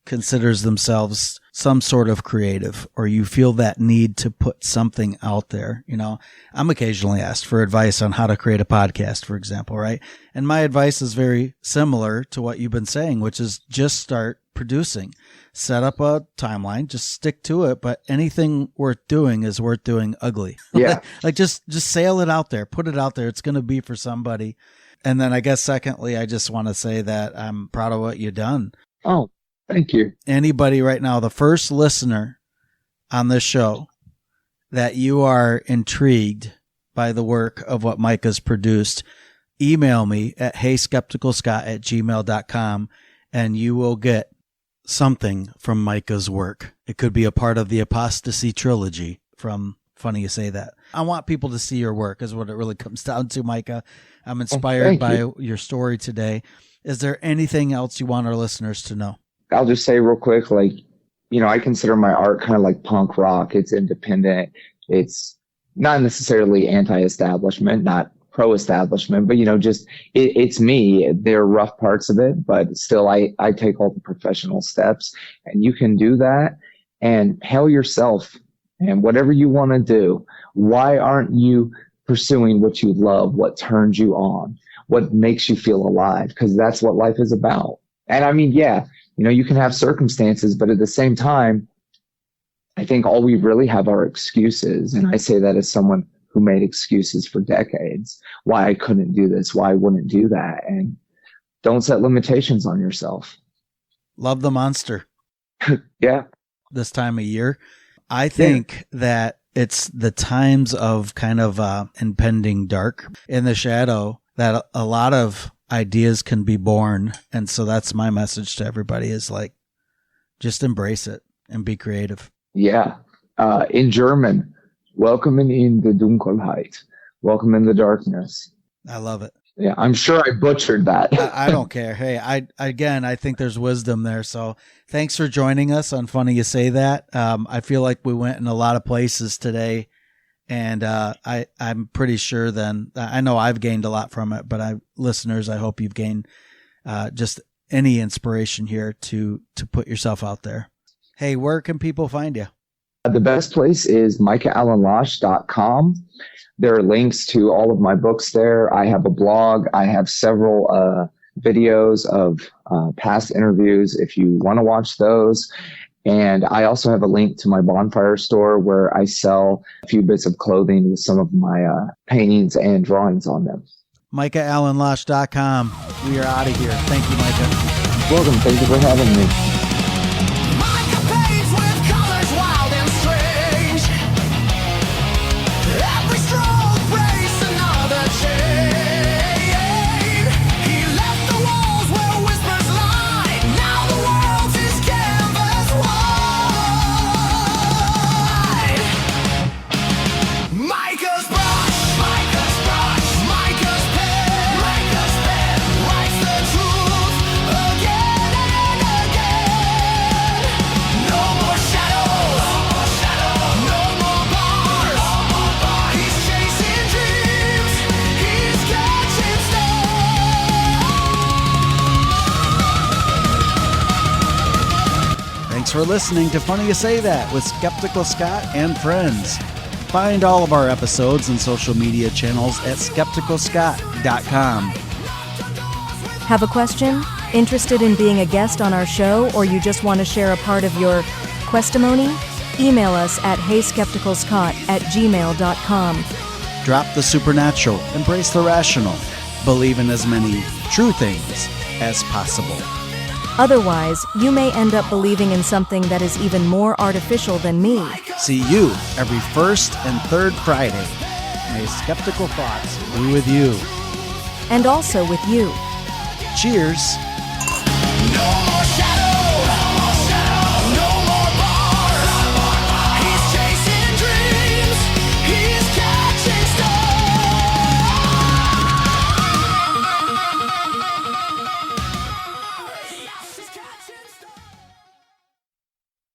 considers themselves some sort of creative, or you feel that need to put something out there. You know, I'm occasionally asked for advice on how to create a podcast, for example, right? And my advice is very similar to what you've been saying, which is just start producing, set up a timeline, just stick to it. But anything worth doing is worth doing ugly. Yeah. like just sail it out there, put it out there. It's going to be for somebody. And then I guess secondly, I just want to say that I'm proud of what you've done. Oh, thank you. Anybody right now, the first listener on this show that you are intrigued by the work of what Micah's produced, email me at heyskepticalscott@gmail.com and you will get something from Micah's work. It could be a part of the Apostasy trilogy from Funny You Say That. I want people to see your work is what it really comes down to, Micah. I'm inspired by your story today. Is there anything else you want our listeners to know? I'll just say real quick, like, you know, I consider my art kind of like punk rock. It's independent. It's not necessarily anti-establishment, not pro-establishment, but, you know, just it's me. There are rough parts of it, but still I take all the professional steps, and you can do that and hail yourself and whatever you want to do. Why aren't you pursuing what you love, what turns you on, what makes you feel alive? Because that's what life is about. And I mean, yeah, you know, you can have circumstances, but at the same time, I think all we really have are excuses. And I say that as someone who made excuses for decades, why I couldn't do this, why I wouldn't do that. And don't set limitations on yourself. Love the monster. Yeah. This time of year. I think that it's the times of kind of impending dark in the shadow that a lot of ideas can be born. And so that's my message to everybody is like, just embrace it and be creative. Yeah. In German, welcome in the Dunkelheit. Welcome in the darkness. I love it. Yeah, I'm sure I butchered that. I don't care. Hey, I think there's wisdom there. So thanks for joining us on Funny You Say That. I feel like we went in a lot of places today, and I'm pretty sure then, I know I've gained a lot from it, but listeners, I hope you've gained just any inspiration here to put yourself out there. Hey, where can people find you? The best place is micahAllenLosh.com. There are links to all of my books there. I have a blog. I have several videos of past interviews if you want to watch those. And I also have a link to my bonfire store where I sell a few bits of clothing with some of my paintings and drawings on them. micahAllenLosh.com. We are out of here. Thank you, Micah. Welcome. Thank you for having me. Micah paints with colors wild and strange. Every stroke breaks another chain. He left the walls where whispers lie. Now the world's his canvas wide. Micah's brush, Micah's brush, Micah's pen, Micah's pen writes the truth again and again. No more shadows, no more bars, He's chasing dreams, he's catching stars. Thanks for listening to Funny You Say That with Skeptical Scott and friends. Find all of our episodes and social media channels at skepticalscott.com. Have a question? Interested in being a guest on our show, or you just want to share a part of your questimony? Email us at heyskepticalscott@gmail.com. Drop the supernatural, embrace the rational. believe in as many true things as possible. Otherwise, you may end up believing in something that is even more artificial than me. See you every first and third Friday. May skeptical thoughts be with you. And also with you. Cheers.